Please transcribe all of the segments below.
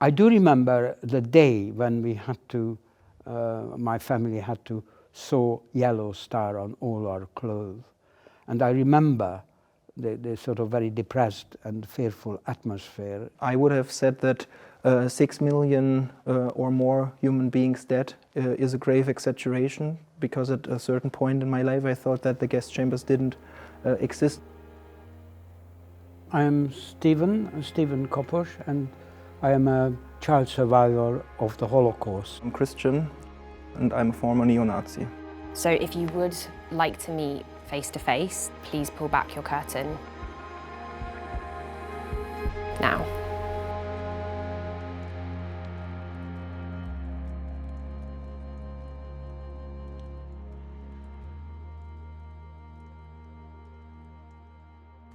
I do remember the day when we had to, my family had to sew yellow star on all our clothes. And I remember the sort of very depressed and fearful atmosphere. I would have said that 6 million or more human beings dead is a grave exaggeration, because at a certain point in my life I thought that the gas chambers didn't exist. I am Stephen Kapos, and I am a child survivor of the Holocaust. I'm Christian, and I'm a former neo-Nazi. So if you would like to meet face to face, please pull back your curtain now.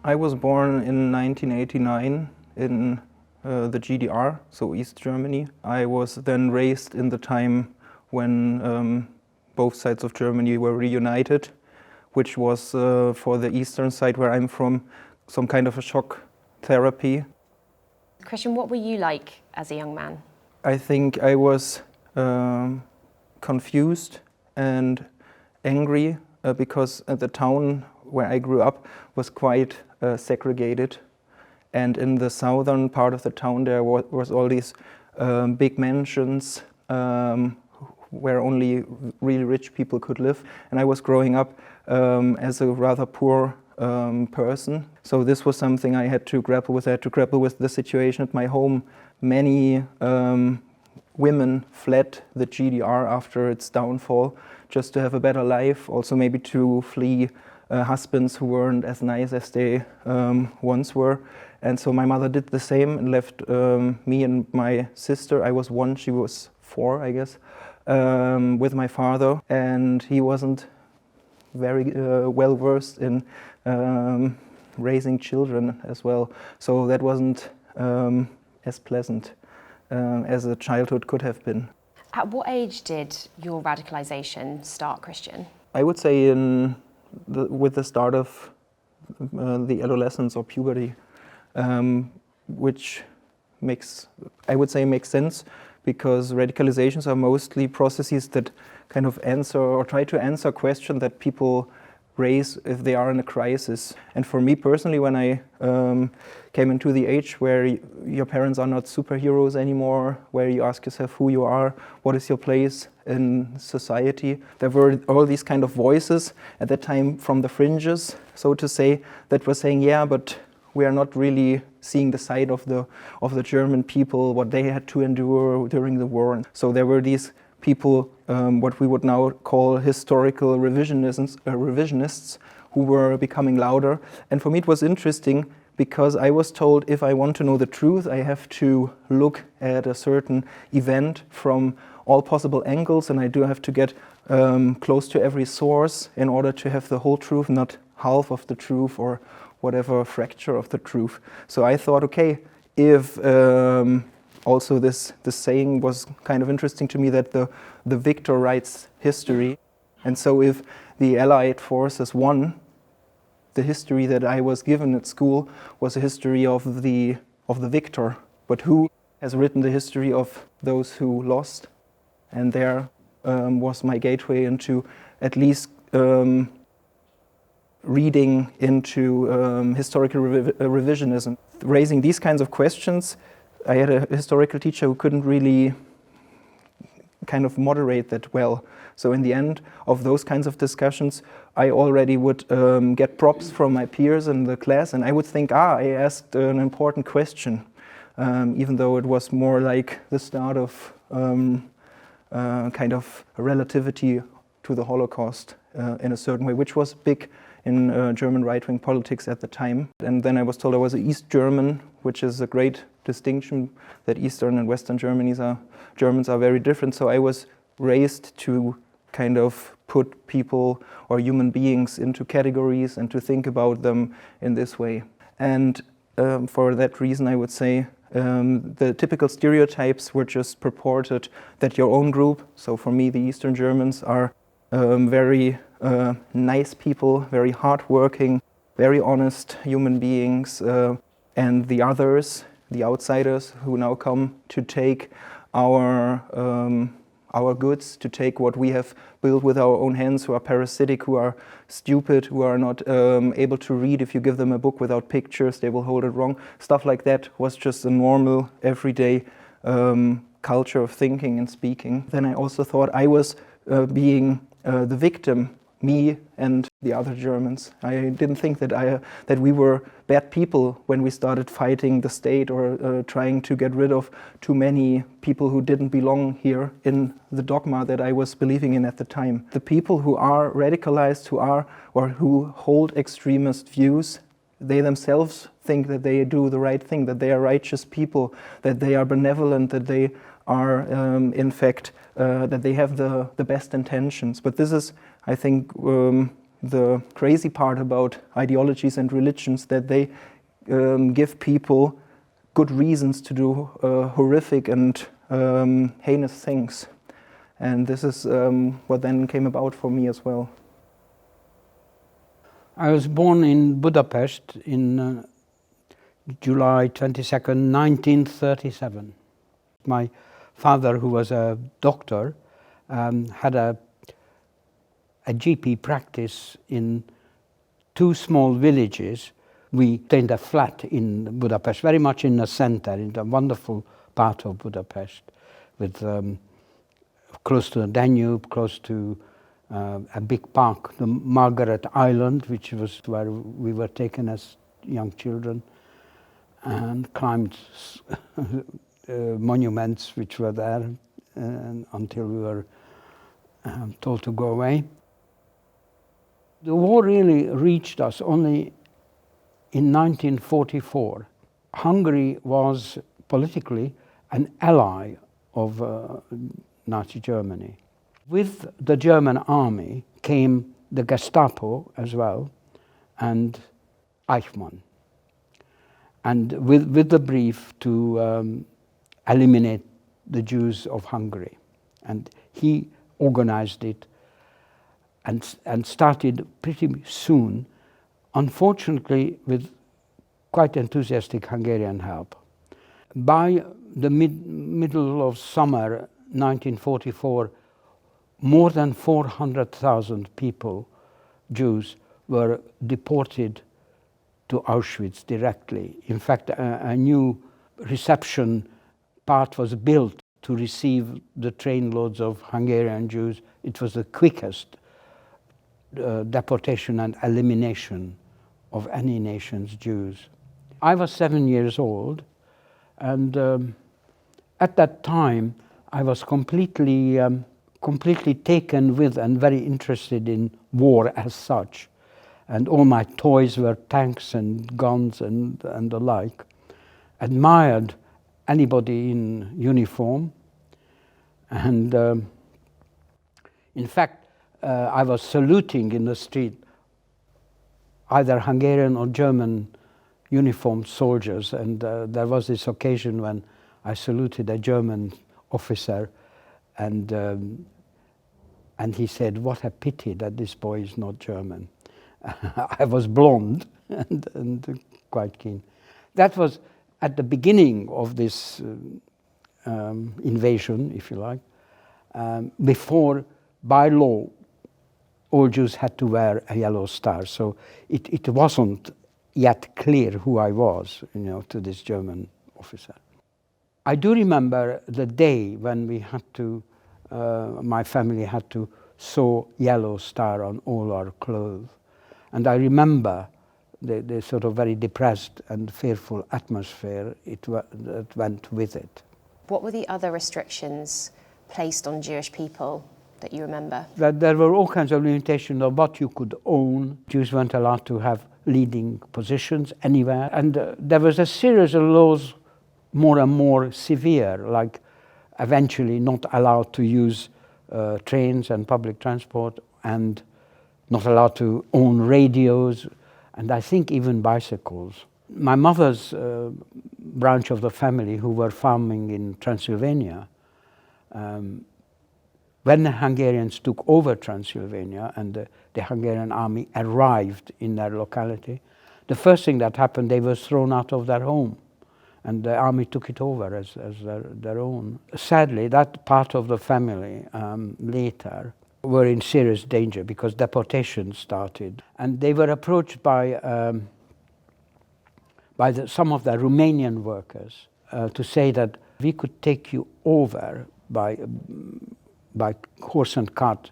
I was born in 1989 in the GDR, so East Germany. I was then raised in the time when both sides of Germany were reunited, which was for the eastern side where I'm from, some kind of a shock therapy. Christian, what were you like as a young man? I think I was confused and angry because the town where I grew up was quite segregated, and in the southern part of the town there was all these big mansions where only really rich people could live, and I was growing up as a rather poor person. So this was something I had to grapple with. I had to grapple with the situation at my home. Many women fled the GDR after its downfall just to have a better life, also maybe to flee husbands who weren't as nice as they once were. And so my mother did the same and left me and my sister, I was 1, she was 4, I guess, with my father. And he wasn't very well versed in raising children as well. So that wasn't as pleasant as a childhood could have been. At what age did your radicalization start, Christian? I would say with the start of the adolescence or puberty, which makes sense, because radicalizations are mostly processes that kind of answer or try to answer questions that people raise if they are in a crisis. And for me personally, when I came into the age where your parents are not superheroes anymore, where you ask yourself who you are, what is your place in society, there were all these kind of voices at that time from the fringes, so to say, that were saying, yeah, but we are not really seeing the side of the German people, what they had to endure during the war. So there were these people, what we would now call historical revisionists, who were becoming louder. And for me it was interesting, because I was told if I want to know the truth, I have to look at a certain event from all possible angles, and I do have to get close to every source in order to have the whole truth, not half of the truth or whatever fracture of the truth. So I thought, okay, if also this saying was kind of interesting to me, that the victor writes history. And so if the Allied forces won, the history that I was given at school was a history of the victor. But who has written the history of those who lost? And there was my gateway into at least reading into historical revisionism. Raising these kinds of questions, I had a historical teacher who couldn't really kind of moderate that well. So in the end of those kinds of discussions, I already would get props from my peers in the class, and I would think, I asked an important question, even though it was more like the start of kind of relativity to the Holocaust in a certain way, which was big in German right-wing politics at the time. And then I was told I was an East German, which is a great distinction, that Eastern and Western Germans are very different. So I was raised to kind of put people or human beings into categories and to think about them in this way. And for that reason, I would say the typical stereotypes were just purported that your own group, so for me the Eastern Germans, are very nice people, very hardworking, very honest human beings, and the others, the outsiders who now come to take our goods, to take what we have built with our own hands, who are parasitic, who are stupid, who are not able to read. If you give them a book without pictures, they will hold it wrong. Stuff like that was just a normal, everyday culture of thinking and speaking. Then I also thought I was being the victim, me and the other Germans. I didn't think that we were bad people when we started fighting the state or trying to get rid of too many people who didn't belong here in the dogma that I was believing in at the time. The people who are radicalized, who hold extremist views, they themselves think that they do the right thing, that they are righteous people, that they are benevolent, that they are in fact that they have the best intentions. But this is, I think, the crazy part about ideologies and religions, that they give people good reasons to do horrific and heinous things. And this is what then came about for me as well. I was born in Budapest in July 22nd, 1937. My father, who was a doctor, had a GP practice in two small villages. We obtained a flat in Budapest, very much in the center, in the wonderful part of Budapest, with close to the Danube, close to a big park, the Margaret Island, which was where we were taken as young children, and climbed monuments which were there until we were told to go away. The war really reached us only in 1944. Hungary was politically an ally of Nazi Germany. With the German army came the Gestapo as well, and Eichmann, and with the brief to eliminate the Jews of Hungary. And he organized it and started pretty soon, unfortunately with quite enthusiastic Hungarian help. By the middle of summer 1944, more than 400,000 people, Jews, were deported to Auschwitz directly. In fact, a new reception part was built to receive the trainloads of Hungarian Jews. It was the quickest deportation and elimination of any nation's Jews. I was 7 years old, and at that time I was completely taken with and very interested in war as such. And all my toys were tanks and guns and the like. Admired anybody in uniform. And in fact, I was saluting in the street either Hungarian or German uniformed soldiers. And there was this occasion when I saluted a German officer, and he said, "What a pity that this boy is not German." I was blonde and quite keen. That was at the beginning of this invasion, if you like, before, by law, all Jews had to wear a yellow star. So it wasn't yet clear who I was, to this German officer. I do remember the day when we had to, my family had to sew yellow star on all our clothes. And I remember the sort of very depressed and fearful atmosphere that went with it. What were the other restrictions placed on Jewish people that you remember? That there were all kinds of limitations of what you could own. Jews weren't allowed to have leading positions anywhere. And there was a series of laws more and more severe, like eventually not allowed to use trains and public transport, and not allowed to own radios, and I think even bicycles. My mother's branch of the family, who were farming in Transylvania, when the Hungarians took over Transylvania and the Hungarian army arrived in their locality, the first thing that happened, they were thrown out of their home. and the army took it over as their own. Sadly, that part of the family later were in serious danger because deportation started, and they were approached by some of the Romanian workers to say that we could take you over by horse and cart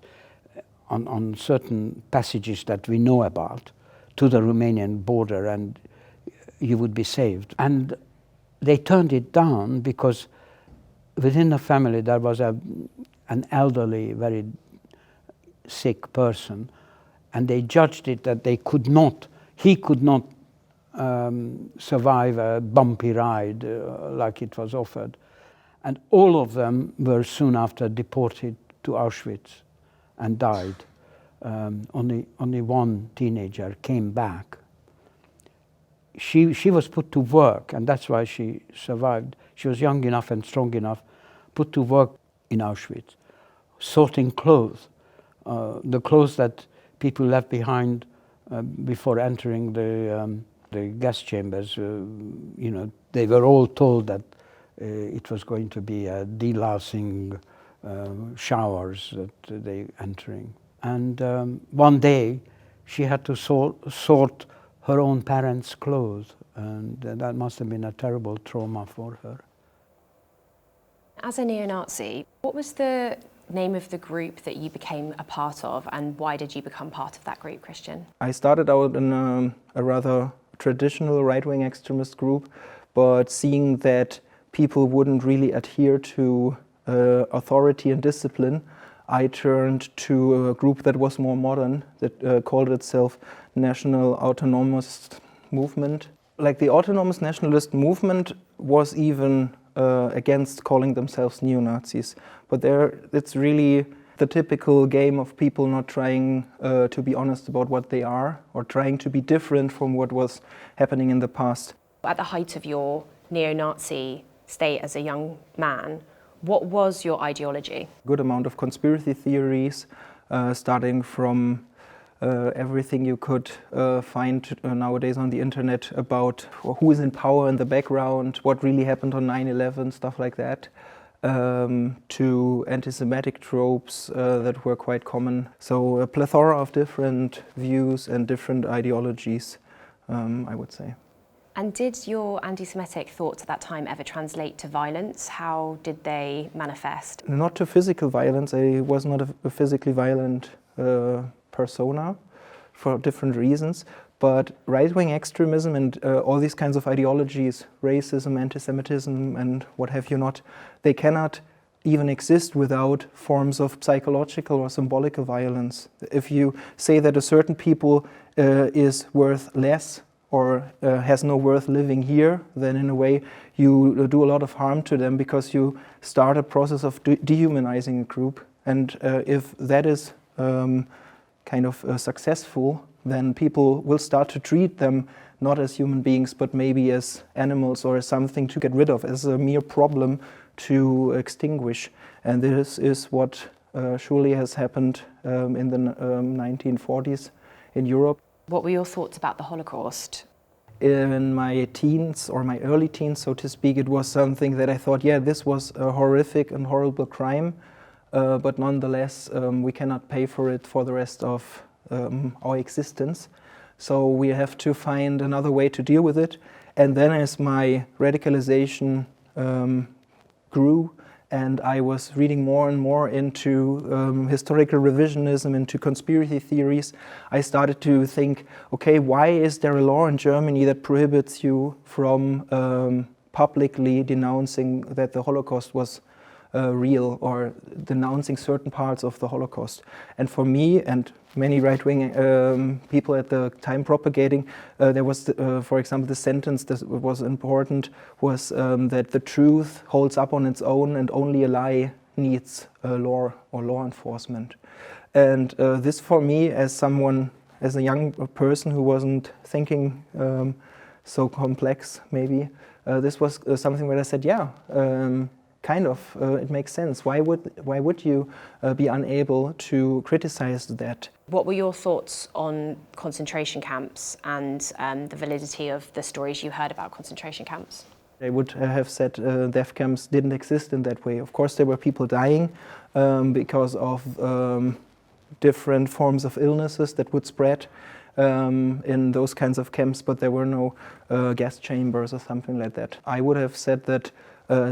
on certain passages that we know about to the Romanian border, and you would be saved. And they turned it down because within the family there was an elderly, very sick person, and they judged it that he could not survive a bumpy ride like it was offered. And all of them were soon after deported to Auschwitz and died. Only one teenager came back. She was put to work, and that's why she survived. She was young enough and strong enough, put to work in Auschwitz, sorting clothes, the clothes that people left behind before entering the gas chambers. You know, they were all told that it was going to be a delousing showers that they entering. And one day she had to sort her own parents' clothes, and that must have been a terrible trauma for her. As a neo-Nazi, what was the name of the group that you became a part of, and why did you become part of that group, Christian? I started out in a rather traditional right-wing extremist group, but seeing that people wouldn't really adhere to authority and discipline, I turned to a group that was more modern, that called itself National Autonomous Movement. Like the Autonomous Nationalist Movement was even against calling themselves neo-Nazis. But it's really the typical game of people not trying to be honest about what they are, or trying to be different from what was happening in the past. At the height of your neo-Nazi state as a young man, what was your ideology? Good amount of conspiracy theories, starting from everything you could find nowadays on the internet about who is in power in the background, what really happened on 9/11, stuff like that, to anti-Semitic tropes that were quite common. So a plethora of different views and different ideologies, I would say. And did your anti-Semitic thoughts at that time ever translate to violence? How did they manifest? Not to physical violence. I was not a physically violent persona for different reasons, but right-wing extremism and all these kinds of ideologies, racism, anti-Semitism and what have you not, they cannot even exist without forms of psychological or symbolical violence. If you say that a certain people is worth less or has no worth living here, then in a way you do a lot of harm to them, because you start a process of dehumanizing a group. And if that is kind of successful, then people will start to treat them not as human beings, but maybe as animals or as something to get rid of, as a mere problem to extinguish. And this is what surely has happened in the 1940s in Europe. What were your thoughts about the Holocaust? In my teens, or my early teens, so to speak, it was something that I thought, yeah, this was a horrific and horrible crime, but nonetheless, we cannot pay for it for the rest of our existence. So we have to find another way to deal with it. And then as my radicalization grew, and I was reading more and more into historical revisionism, into conspiracy theories, I started to think, okay, why is there a law in Germany that prohibits you from publicly denouncing that the Holocaust was real, or denouncing certain parts of the Holocaust? And for me and many right-wing people at the time propagating, there was, for example, the sentence that was important was that the truth holds up on its own and only a lie needs law or law enforcement. And this for me, as someone, as a young person who wasn't thinking so complex maybe, this was something where I said, yeah, kind of, it makes sense. Why would you be unable to criticize that? What were your thoughts on concentration camps and the validity of the stories you heard about concentration camps? I would have said death camps didn't exist in that way. Of course, there were people dying because of different forms of illnesses that would spread in those kinds of camps, but there were no gas chambers or something like that. I would have said that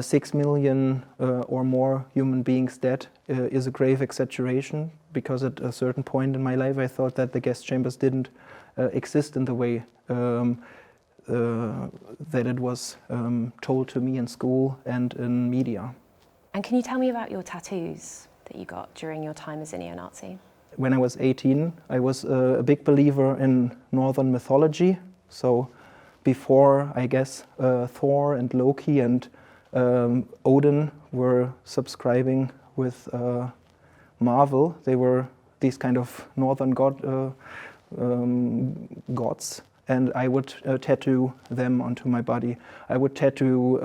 6 million or more human beings dead is a grave exaggeration, because at a certain point in my life I thought that the gas chambers didn't exist in the way that it was told to me in school and in media. And can you tell me about your tattoos that you got during your time as a neo-Nazi? When I was 18, I was a big believer in Northern mythology. So before, I guess, Thor and Loki and Odin were subscribing with Marvel, they were these kind of Northern gods. And I would tattoo them onto my body. I would tattoo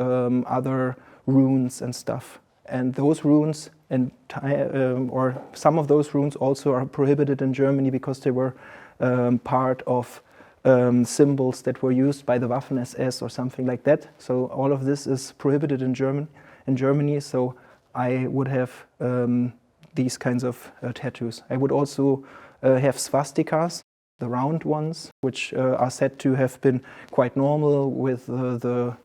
other runes and stuff. And those runes, or some of those runes also are prohibited in Germany because they were part of symbols that were used by the Waffen-SS or something like that. So all of this is prohibited in Germany. So I would have these kinds of tattoos. I would also have swastikas, the round ones, which are said to have been quite normal with the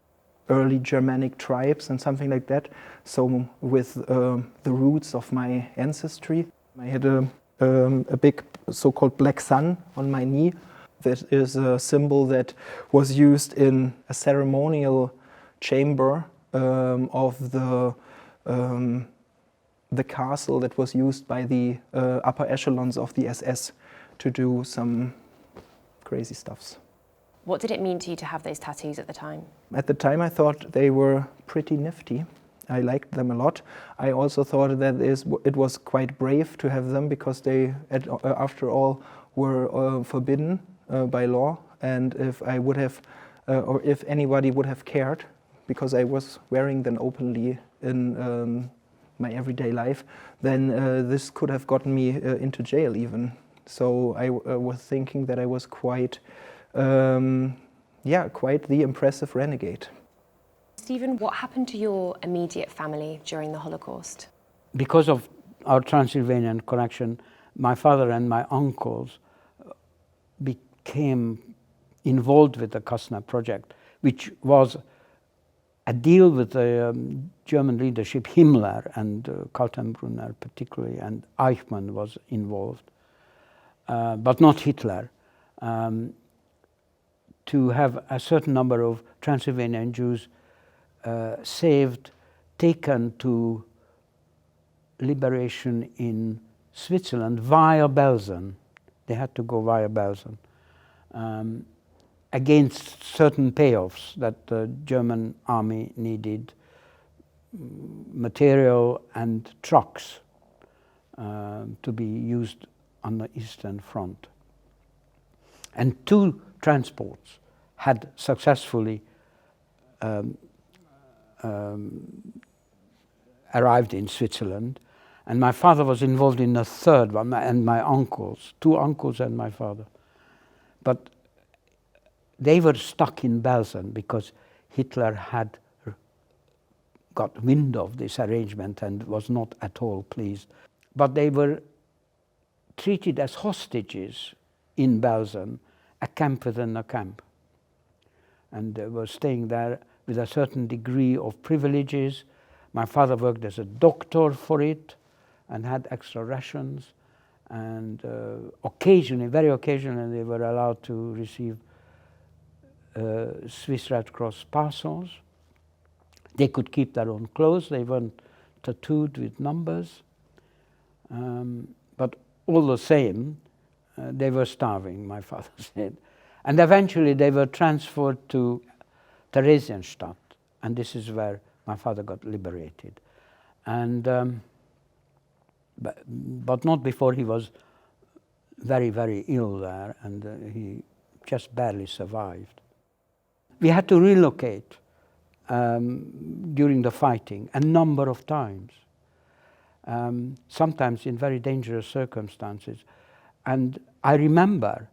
early Germanic tribes and something like that. So with the roots of my ancestry, I had a big so-called black sun on my knee. That is a symbol that was used in a ceremonial chamber of the castle that was used by the upper echelons of the SS to do some crazy stuffs. What did it mean to you to have those tattoos at the time? At the time I thought they were pretty nifty. I liked them a lot. I also thought that it was quite brave to have them because they, after all, were forbidden by law. And if I would have, or if anybody would have cared, because I was wearing them openly in my everyday life, then this could have gotten me into jail even. So I was thinking that I was quite the impressive renegade. Stephen, what happened to your immediate family during the Holocaust? Because of our Transylvanian connection, my father and my uncles became involved with the Kastner project, which was a deal with the German leadership, Himmler and Kaltenbrunner particularly, and Eichmann was involved, but not Hitler. To have a certain number of Transylvanian Jews saved, taken to liberation in Switzerland via Belsen. They had to go via Belsen against certain payoffs that the German army needed, material and trucks to be used on the Eastern Front. And 2 transports had successfully arrived in Switzerland, and my father was involved in a 3rd one, and my uncles, 2 uncles and my father. But they were stuck in Belsen because Hitler had got wind of this arrangement and was not at all pleased. But they were treated as hostages in Belsen, a camp within a camp. And they were staying there with a certain degree of privileges. My father worked as a doctor for it and had extra rations. And occasionally, very occasionally, they were allowed to receive Swiss Red Cross parcels. They could keep their own clothes. They weren't tattooed with numbers. But all the same, they were starving, my father said. And eventually they were transferred to Theresienstadt, and this is where my father got liberated. And but not before he was very, very ill there, and he just barely survived. We had to relocate during the fighting a number of times, sometimes in very dangerous circumstances. And I remember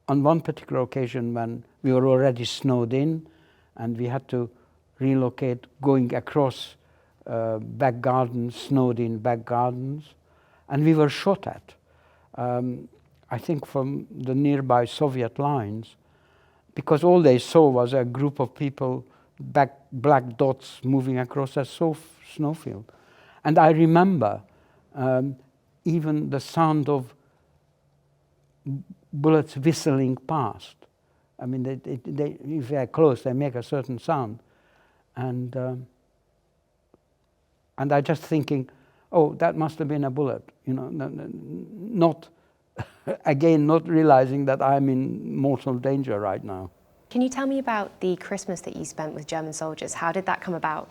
on one particular occasion when we were already snowed in and we had to relocate, going across back gardens, snowed-in back gardens, and we were shot at. I think from the nearby Soviet lines, because all they saw was a group of people, black dots moving across a snowfield. And I remember even the sound of bullets whistling past. I mean, if they're close, they make a certain sound. And I just thinking, oh, that must have been a bullet. You know, not again, not realizing that I'm in mortal danger right now. Can you tell me about the Christmas that you spent with German soldiers? How did that come about?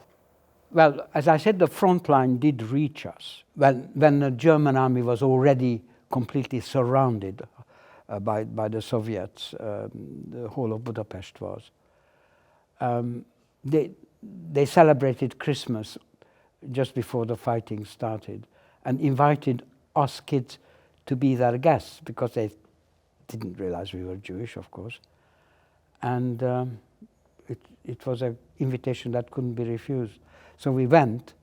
Well, as I said, the front line did reach us when the German army was already completely surrounded by the Soviets. The whole of Budapest was. They celebrated Christmas just before the fighting started and invited us kids to be their guests because they didn't realize we were Jewish, of course. And it was an invitation that couldn't be refused. So we went,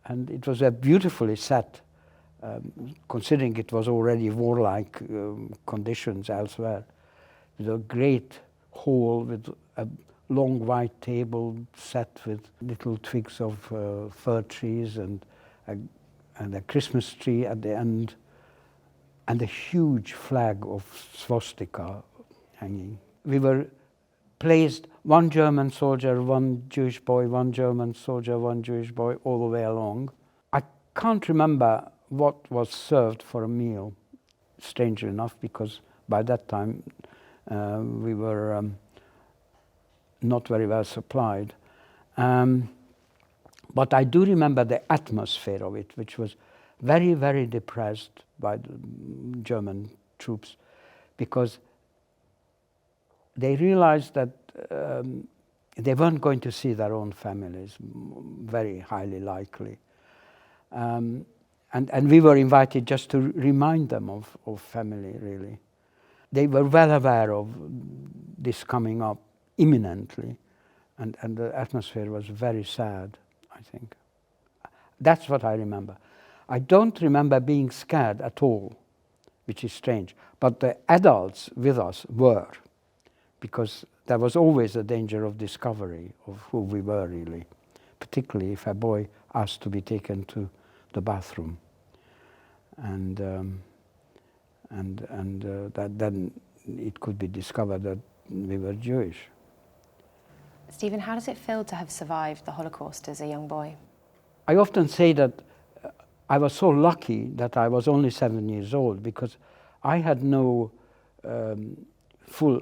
and it was a beautifully set, considering it was already warlike conditions elsewhere, with a great hall with a long white table set with little twigs of fir trees and a Christmas tree at the end, and a huge flag of swastika hanging. We were placed one German soldier, one Jewish boy, one German soldier, one Jewish boy, all the way along. I can't remember what was served for a meal, strangely enough, because by that time we were not very well supplied. But I do remember the atmosphere of it, which was very, very depressed by the German troops, because they realized that they weren't going to see their own families, very highly likely. And we were invited just to remind them of family, really. They were well aware of this coming up imminently, and the atmosphere was very sad, I think. That's what I remember. I don't remember being scared at all, which is strange, but the adults with us were, because there was always a danger of discovery of who we were really, particularly if a boy asked to be taken to the bathroom, and that then it could be discovered that we were Jewish. Stephen, how does it feel to have survived the Holocaust as a young boy? I often say that I was so lucky that I was only 7 years old, because I had no full,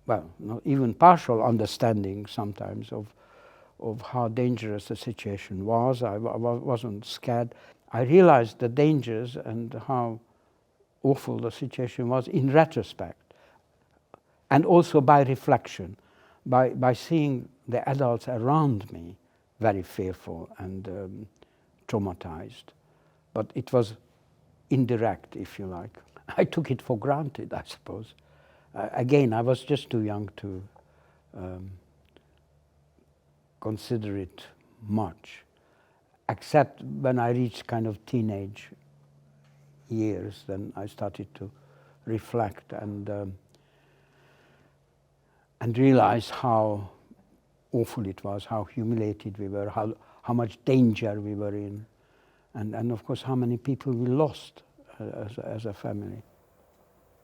well, not even partial understanding sometimes of how dangerous the situation was. I wasn't scared. I realized the dangers and how awful the situation was in retrospect, and also by reflection, by seeing the adults around me very fearful and traumatized. But it was indirect, if you like. I took it for granted, I suppose. Again, I was just too young to consider it much, except when I reached kind of teenage years. Then I started to reflect and realize how awful it was, how humiliated we were, how much danger we were in, and of course how many people we lost as a family.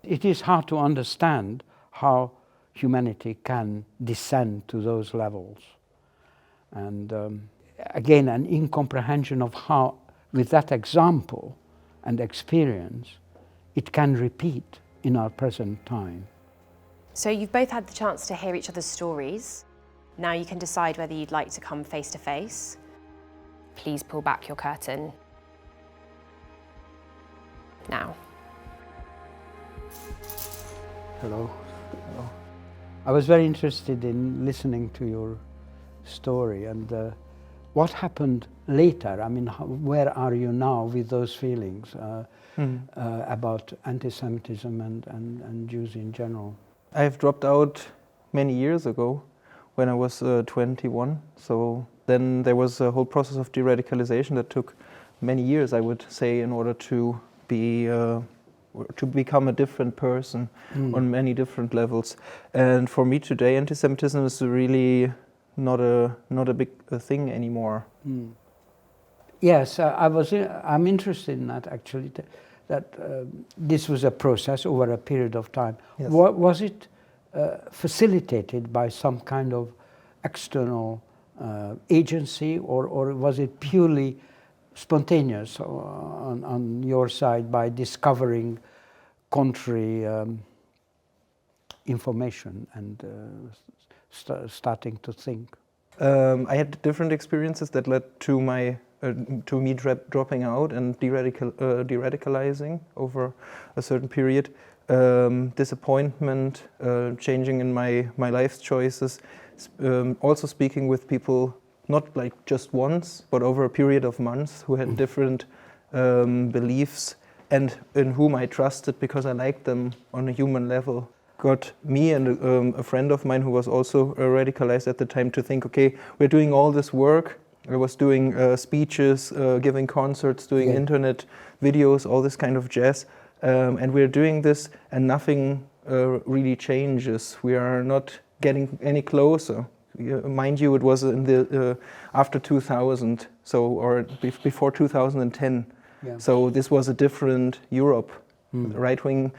It is hard to understand how humanity can descend to those levels. And again, an incomprehension of how, with that example and experience, it can repeat in our present time. So you've both had the chance to hear each other's stories. Now you can decide whether you'd like to come face to face. Please pull back your curtain now. Hello. Hello. I was very interested in listening to your story and what happened later. I mean, where are you now with those feelings about anti-Semitism and Jews in general? I've dropped out many years ago when I was 21. So then there was a whole process of de-radicalization that took many years, I would say, in order to become a different person on many different levels. And for me today, anti-Semitism is really not a big thing anymore. Yes, I'm interested in that actually. That this was a process over a period of time. Yes. Was it facilitated by some kind of external agency, or was it purely spontaneous on your side by discovering contrary information and starting to think? I had different experiences that led to me dropping out and de-radicalizing over a certain period. Disappointment, changing in my life's choices, also speaking with people not like just once, but over a period of months, who had different beliefs and in whom I trusted because I liked them on a human level. Got me and a friend of mine who was also radicalized at the time to think, okay, we're doing all this work. I was doing speeches, giving concerts, doing internet videos, all this kind of jazz. And we're doing this and nothing really changes. We are not getting any closer. Mind you, it was in the after 2000, or before 2010. Yeah. So this was a different Europe. Right-wing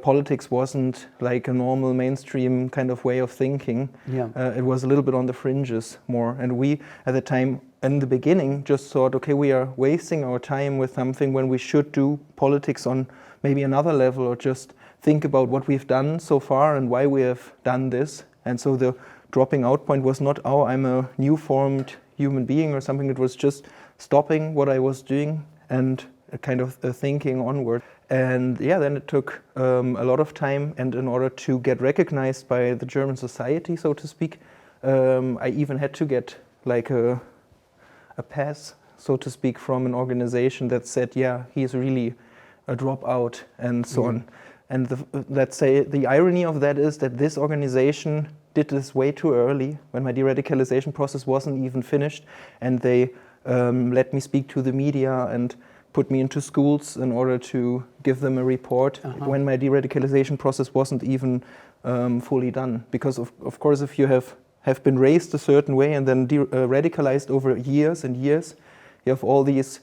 politics wasn't like a normal mainstream kind of way of thinking. Yeah. It was a little bit on the fringes more. And we, at the time, in the beginning, just thought, okay, we are wasting our time with something when we should do politics on maybe another level, or just think about what we've done so far and why we have done this. And so the dropping out point was not, oh, I'm a new formed human being or something. It was just stopping what I was doing and kind of thinking onward. And yeah, then it took a lot of time, and in order to get recognized by the German society, so to speak, I even had to get like a pass, so to speak, from an organization that said, yeah, he's really a dropout and so on. And let's say the irony of that is that this organization did this way too early, when my de-radicalization process wasn't even finished, and they let me speak to the media and put me into schools in order to give them a report when my de-radicalization process wasn't even fully done. Because of course, if you have been raised a certain way and then radicalized over years and years, you have all these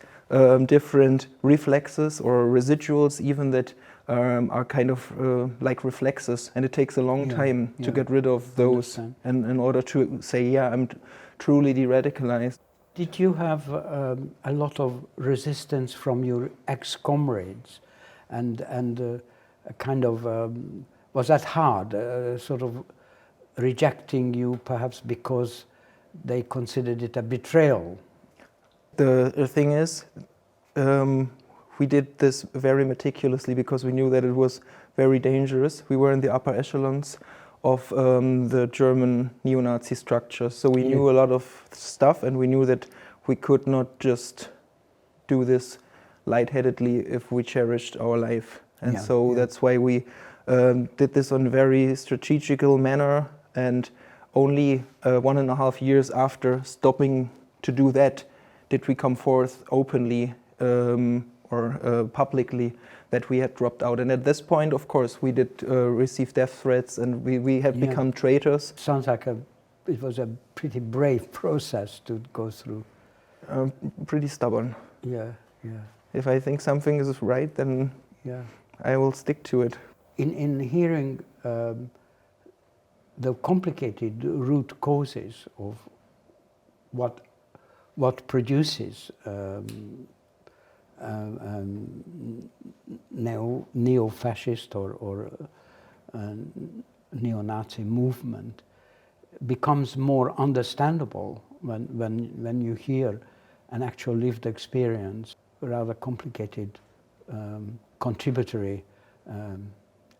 different reflexes or residuals even that are kind of like reflexes, and it takes a long time to get rid of those and in order to say, yeah, I'm truly de-radicalized. Did you have a lot of resistance from your ex-comrades, and a kind of was that hard, sort of rejecting you perhaps because they considered it a betrayal? The thing is, we did this very meticulously because we knew that it was very dangerous. We were in the upper echelons of the German neo-Nazi structure. So we knew a lot of stuff, and we knew that we could not just do this lightheadedly if we cherished our life. And so that's why we did this on a very strategical manner, and only 1.5 years after stopping to do that did we come forth openly or publicly that we had dropped out. And at this point, of course, we did receive death threats, and we had become traitors. Sounds like it was a pretty brave process to go through. Pretty stubborn. Yeah. If I think something is right, then I will stick to it. In hearing the complicated root causes of what produces neo-fascist or neo-Nazi movement, becomes more understandable when you hear an actual lived experience, rather complicated contributory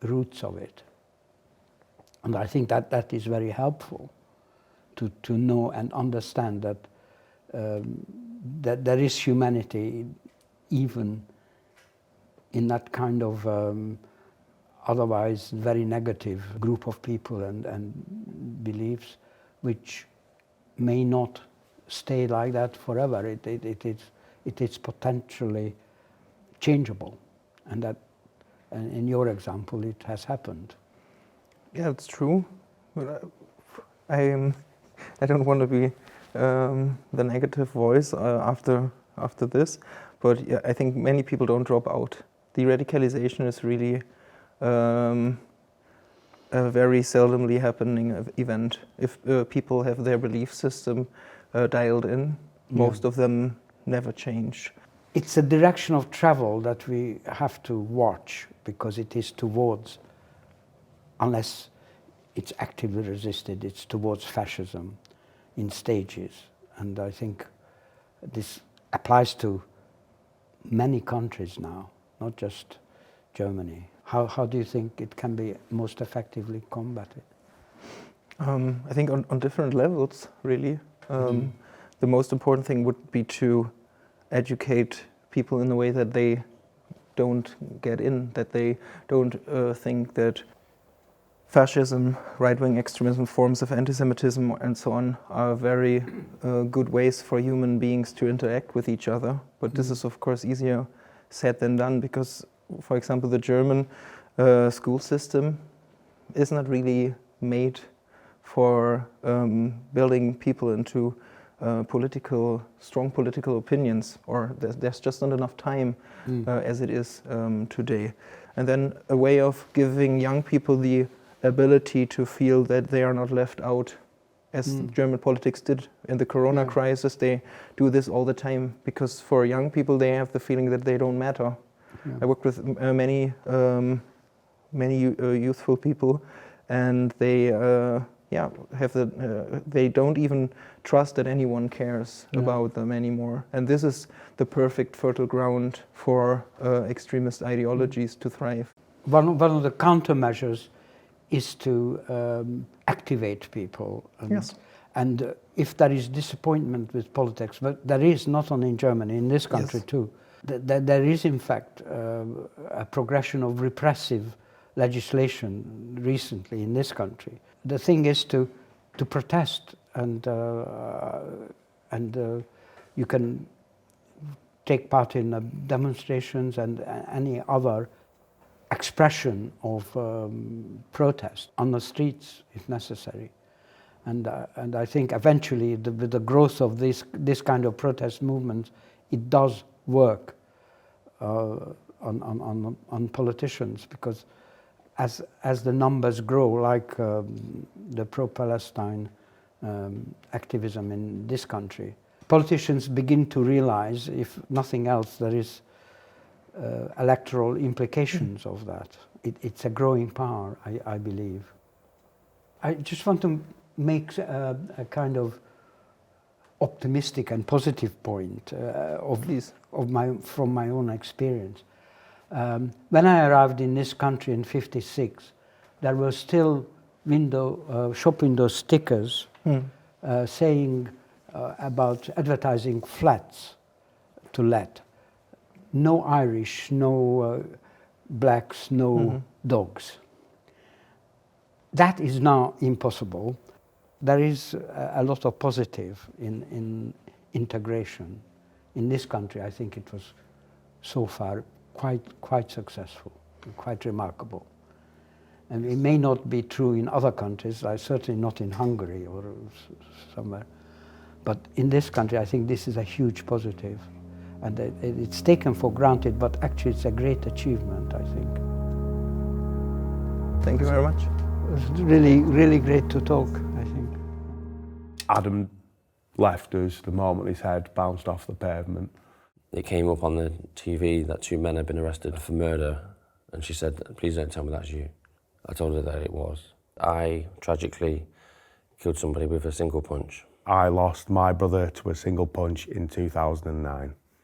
roots of it. And I think that is very helpful to know and understand that that there is humanity even in that kind of otherwise very negative group of people and beliefs, which may not stay like that forever. It is potentially changeable, and that, in your example, it has happened. Yeah, it's true. But I don't want to be the negative voice after this, but yeah, I think many people don't drop out. De-radicalization is really a very seldomly happening event. If people have their belief system dialed in, most of them never change. It's a direction of travel that we have to watch, because it is towards, unless it's actively resisted, it's towards fascism in stages. And I think this applies to many countries now, not just Germany. How do you think it can be most effectively combated? I think on different levels, really. The most important thing would be to educate people in a way that they don't get in, that they don't think that fascism, right-wing extremism, forms of anti-Semitism and so on are very good ways for human beings to interact with each other. But this is of course easier said than done, because, for example, the German school system is not really made for building people into strong political opinions, or there's just not enough time as it is today. And then a way of giving young people the ability to feel that they are not left out, as German politics did in the Corona crisis. They do this all the time, because for young people they have the feeling that they don't matter. I worked with many youthful people, and they they don't even trust that anyone cares about them anymore. And this is the perfect fertile ground for extremist ideologies to thrive. One of the countermeasures is to activate people. And if there is disappointment with politics, but there is not only in Germany, in this country too, there is in fact a progression of repressive legislation recently in this country. The thing is to protest, and you can take part in demonstrations and any other expression of protest on the streets if necessary. And I think eventually, with the growth of this kind of protest movement, it does work on politicians, because as the numbers grow, like the pro-Palestine activism in this country, politicians begin to realize, if nothing else, there is electoral implications of that. It's a growing power, I believe. I just want to make a kind of optimistic and positive point from my own experience. When I arrived in this country in '56, there were still shop window stickers saying about advertising flats to let. No Irish, no blacks, no dogs. That is now impossible. There is a lot of positive in integration. In this country, I think it was so far quite successful, quite remarkable. And it may not be true in other countries, certainly not in Hungary or somewhere. But in this country, I think this is a huge positive. And it's taken for granted, but actually it's a great achievement, I think. Thank you very much. It was really, really great to talk, I think. Adam left us the moment his head bounced off the pavement. It came up on the TV that 2 men had been arrested for murder, and she said, "Please don't tell me that's you." I told her that it was. I tragically killed somebody with a single punch. I lost my brother to a single punch in 2009.